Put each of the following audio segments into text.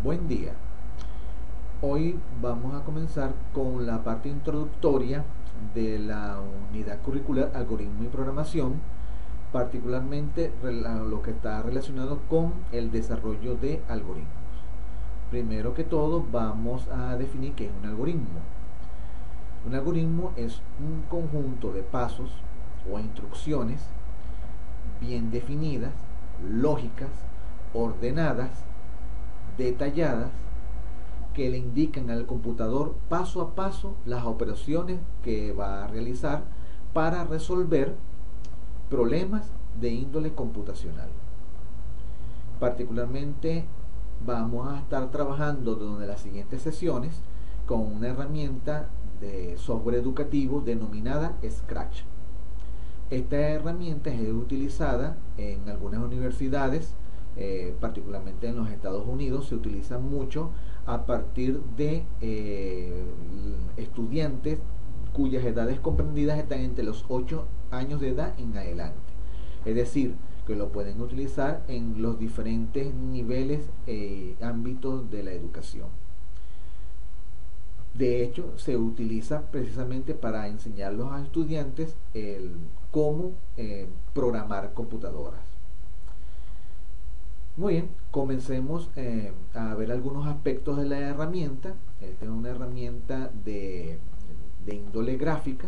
Buen día. Hoy vamos a comenzar con la parte introductoria de la unidad curricular Algoritmo y Programación, particularmente lo que está relacionado con el desarrollo de algoritmos. Primero que todo, vamos a definir qué es un algoritmo. Un algoritmo es un conjunto de pasos o instrucciones bien definidas, lógicas, ordenadas, detalladas, que le indican al computador paso a paso las operaciones que va a realizar para resolver problemas de índole computacional. Particularmente vamos a estar trabajando durante las siguientes sesiones con una herramienta de software educativo denominada Scratch. Esta herramienta es utilizada en algunas universidades, particularmente en los Estados Unidos. Se utiliza mucho a partir de estudiantes cuyas edades comprendidas están entre los 8 años de edad en adelante. Es decir, que lo pueden utilizar en los diferentes niveles ámbitos de la educación. De hecho, se utiliza precisamente para enseñar a los estudiantes cómo programar computadoras. Muy bien, comencemos a ver algunos aspectos de la herramienta. Esta es una herramienta de índole gráfica,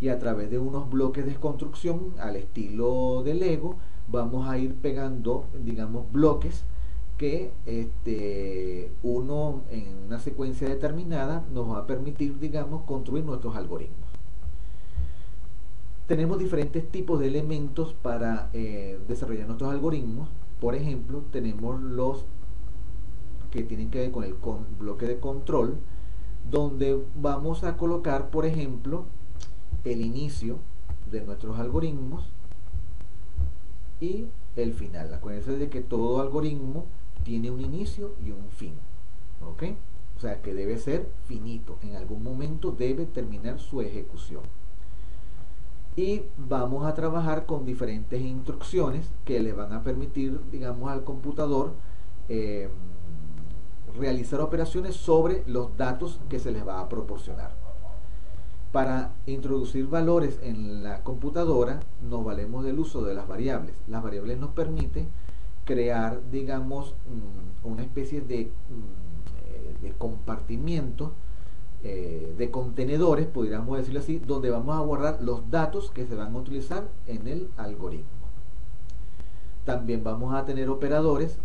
y a través de unos bloques de construcción al estilo de Lego vamos a ir pegando, digamos, bloques que uno en una secuencia determinada nos va a permitir, digamos, construir nuestros algoritmos. Tenemos diferentes tipos de elementos para desarrollar nuestros algoritmos. Por ejemplo, tenemos los que tienen que ver con el bloque de control, donde vamos a colocar, por ejemplo, el inicio de nuestros algoritmos y el final. Acuérdense de que todo algoritmo tiene un inicio y un fin, ¿ok? O sea que debe ser finito, en algún momento debe terminar su ejecución. Y vamos a trabajar con diferentes instrucciones que le van a permitir, digamos, al computador realizar operaciones sobre los datos que se les va a proporcionar. Para introducir valores en la computadora nos valemos del uso de las variables. Las variables nos permiten crear, digamos, una especie de compartimiento, de contenedores, podríamos decirlo así, donde vamos a guardar los datos que se van a utilizar en el algoritmo. También vamos a tener operadores,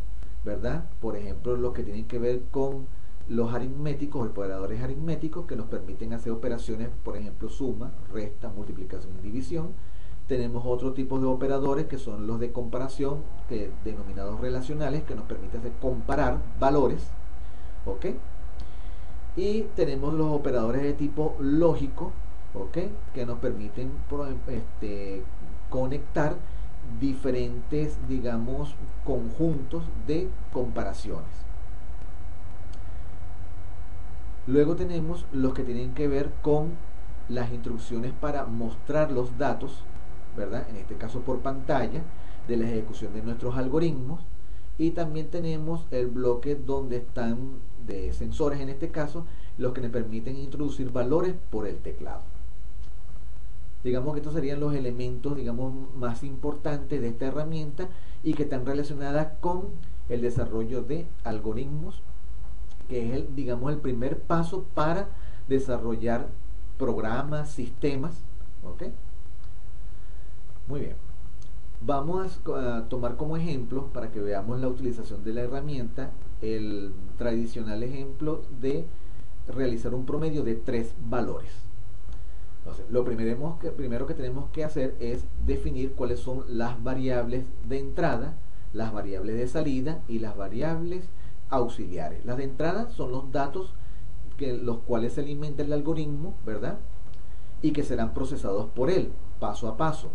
¿verdad? Por ejemplo, los que tienen que ver con los aritméticos, operadores aritméticos que nos permiten hacer operaciones, por ejemplo, suma, resta, multiplicación y división. Tenemos otro tipo de operadores que son los de comparación, denominados relacionales, que nos permiten comparar valores, ¿ok? Y tenemos los operadores de tipo lógico, ¿ok? Que nos permiten conectar diferentes, digamos, conjuntos de comparaciones. Luego tenemos los que tienen que ver con las instrucciones para mostrar los datos, ¿verdad? En este caso por pantalla, de la ejecución de nuestros algoritmos. Y también tenemos el bloque donde están de sensores, en este caso, los que nos permiten introducir valores por el teclado. Digamos que estos serían los elementos, digamos, más importantes de esta herramienta y que están relacionadas con el desarrollo de algoritmos, que es digamos, el primer paso para desarrollar programas, sistemas, ¿ok? Muy bien. Vamos a tomar como ejemplo, para que veamos la utilización de la herramienta, el tradicional ejemplo de realizar un promedio de 3 valores. Entonces, lo primero que tenemos que hacer es definir cuáles son las variables de entrada, las variables de salida y las variables auxiliares. Las de entrada son los datos los cuales se alimenta el algoritmo, ¿verdad? Y que serán procesados por él, paso a paso.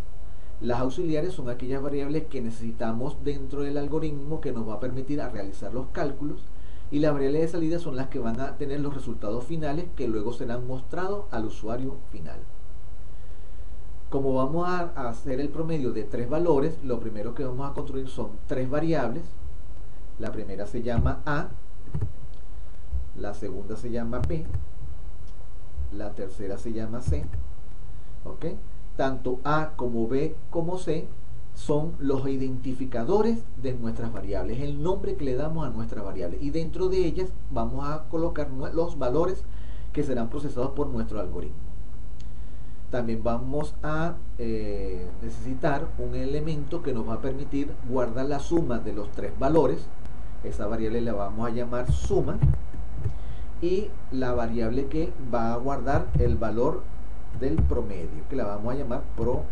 Las auxiliares son aquellas variables que necesitamos dentro del algoritmo que nos va a permitir a realizar los cálculos, y las variables de salida son las que van a tener los resultados finales que luego serán mostrados al usuario final. Como vamos a hacer el promedio de 3 valores, lo primero que vamos a construir son 3 variables. La primera se llama A, la segunda se llama B, la tercera se llama C, ¿ok? Tanto A como B como C son los identificadores de nuestras variables, el nombre que le damos a nuestras variables, y dentro de ellas vamos a colocar los valores que serán procesados por nuestro algoritmo. También vamos a necesitar un elemento que nos va a permitir guardar la suma de los tres valores. Esa variable la vamos a llamar suma, y la variable que va a guardar el valor del promedio, que la vamos a llamar promedio.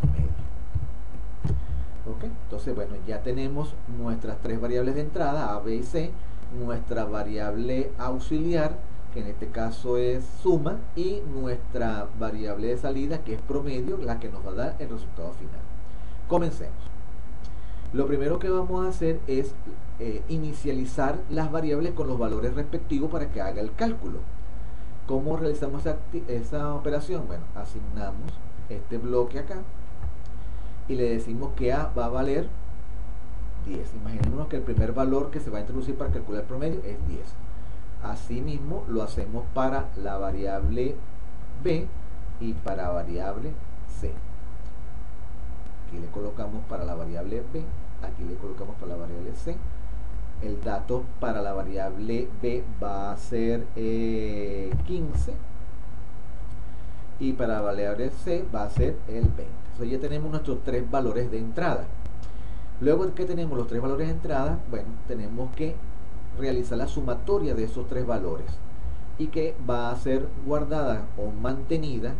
¿Ok? Entonces, bueno, ya tenemos nuestras tres variables de entrada, A, B y C, nuestra variable auxiliar, que en este caso es suma, y nuestra variable de salida, que es promedio, la que nos va a dar el resultado final. Comencemos. Lo primero que vamos a hacer es inicializar las variables con los valores respectivos para que haga el cálculo. ¿Cómo realizamos esa operación? Bueno, asignamos este bloque acá y le decimos que A va a valer 10. Imaginémonos que el primer valor que se va a introducir para calcular el promedio es 10. Asimismo lo hacemos para la variable B y para la variable C. Aquí le colocamos para la variable B, aquí le colocamos para la variable C. El dato para la variable B va a ser 15 y para la variable C va a ser el 20. Entonces ya tenemos nuestros tres valores de entrada. Luego que tenemos los tres valores de entrada, bueno, tenemos que realizar la sumatoria de esos tres valores, y que va a ser guardada o mantenida,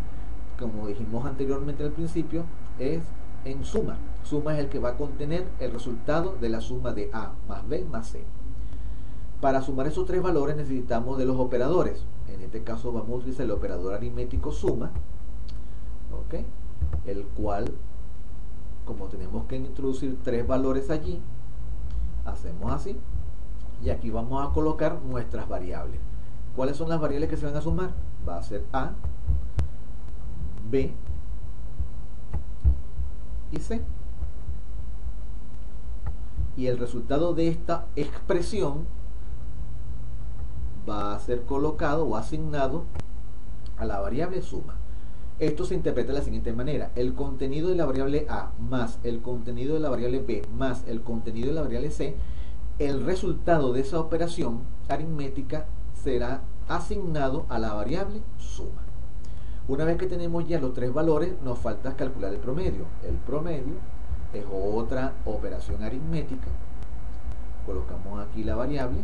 como dijimos anteriormente al principio, es en suma. Suma es el que va a contener el resultado de la suma de A más B más C. Para sumar esos tres valores necesitamos de los operadores. En este caso vamos a utilizar el operador aritmético suma, ¿ok? El cual, como tenemos que introducir tres valores allí, hacemos así, y aquí vamos a colocar nuestras variables. ¿Cuáles son las variables que se van a sumar? Va a ser A, B y C. Y el resultado de esta expresión va a ser colocado o asignado a la variable suma. Esto se interpreta de la siguiente manera: el contenido de la variable A más el contenido de la variable B más el contenido de la variable C, el resultado de esa operación aritmética será asignado a la variable suma. Una vez que tenemos ya los tres valores, nos falta calcular el promedio. El promedio es otra operación aritmética. Colocamos aquí la variable,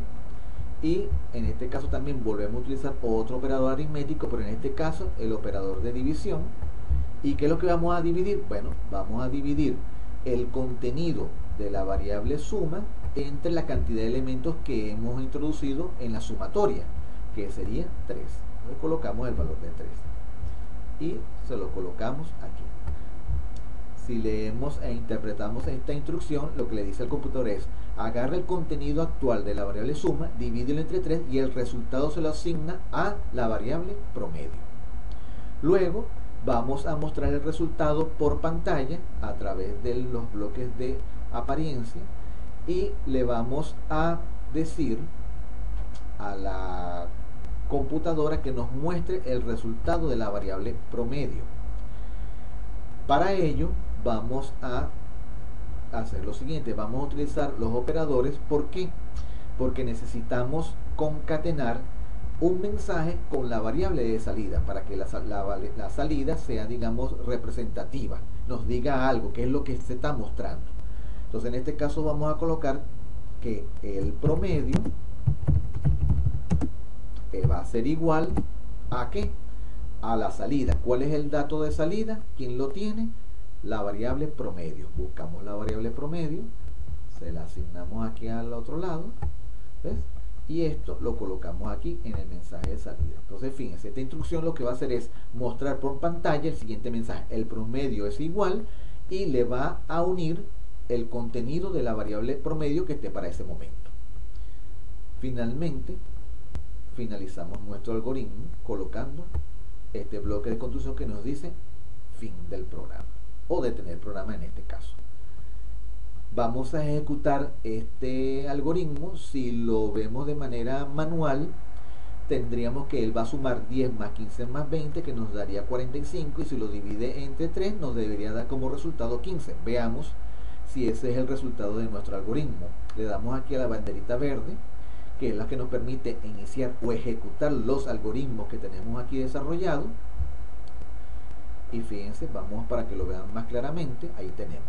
y en este caso también volvemos a utilizar otro operador aritmético, pero en este caso el operador de división. ¿Y qué es lo que vamos a dividir? Bueno, vamos a dividir el contenido de la variable suma entre la cantidad de elementos que hemos introducido en la sumatoria, que sería 3. Entonces colocamos el valor de 3 y se lo colocamos aquí. Si leemos e interpretamos esta instrucción, lo que le dice al computador es: agarra el contenido actual de la variable suma, divídelo entre 3 y el resultado se lo asigna a la variable promedio. Luego vamos a mostrar el resultado por pantalla a través de los bloques de apariencia, y le vamos a decir a la computadora que nos muestre el resultado de la variable promedio. Para ello vamos a hacer lo siguiente: vamos a utilizar los operadores. ¿Por qué? Porque necesitamos concatenar un mensaje con la variable de salida para que la salida sea, digamos, representativa, nos diga algo, que es lo que se está mostrando. Entonces en este caso vamos a colocar que el promedio va a ser igual a ¿qué? A la salida. ¿Cuál es el dato de salida? ¿Quién lo tiene? La variable promedio. Buscamos la variable promedio, se la asignamos aquí al otro lado, ¿ves? Y esto lo colocamos aquí en el mensaje de salida. Entonces fíjense, esta instrucción lo que va a hacer es mostrar por pantalla el siguiente mensaje: el promedio es igual, y le va a unir el contenido de la variable promedio que esté para ese momento. Finalmente finalizamos nuestro algoritmo colocando este bloque de construcción que nos dice fin del programa, o detener el programa en este caso. Vamos a ejecutar este algoritmo. Si lo vemos de manera manual, tendríamos que él va a sumar 10 más 15 más 20, que nos daría 45, y si lo divide entre 3 nos debería dar como resultado 15. Veamos si ese es el resultado de nuestro algoritmo. Le damos aquí a la banderita verde, que es la que nos permite iniciar o ejecutar los algoritmos que tenemos aquí desarrollados. Y fíjense, vamos para que lo vean más claramente, ahí tenemos.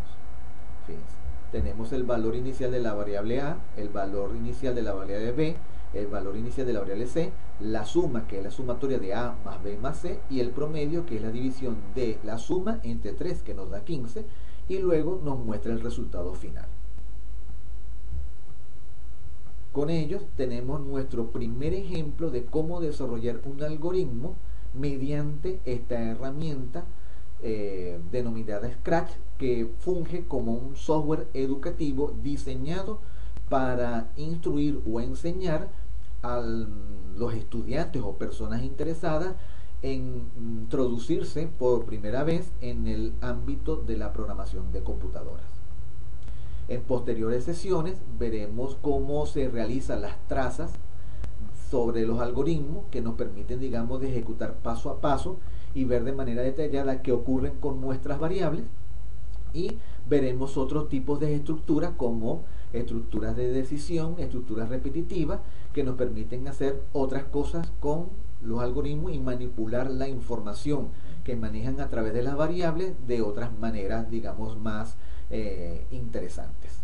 Fíjense, tenemos el valor inicial de la variable A, el valor inicial de la variable B, el valor inicial de la variable C, la suma, que es la sumatoria de A más B más C, y el promedio, que es la división de la suma entre 3, que nos da 15, y luego nos muestra el resultado final. Con ellos tenemos nuestro primer ejemplo de cómo desarrollar un algoritmo mediante esta herramienta denominada Scratch, que funge como un software educativo diseñado para instruir o enseñar a los estudiantes o personas interesadas en introducirse por primera vez en el ámbito de la programación de computadoras. En posteriores sesiones veremos cómo se realizan las trazas sobre los algoritmos que nos permiten, digamos, de ejecutar paso a paso y ver de manera detallada qué ocurren con nuestras variables, y veremos otros tipos de estructuras como estructuras de decisión, estructuras repetitivas, que nos permiten hacer otras cosas con los algoritmos y manipular la información que manejan a través de las variables de otras maneras, digamos, más interesantes.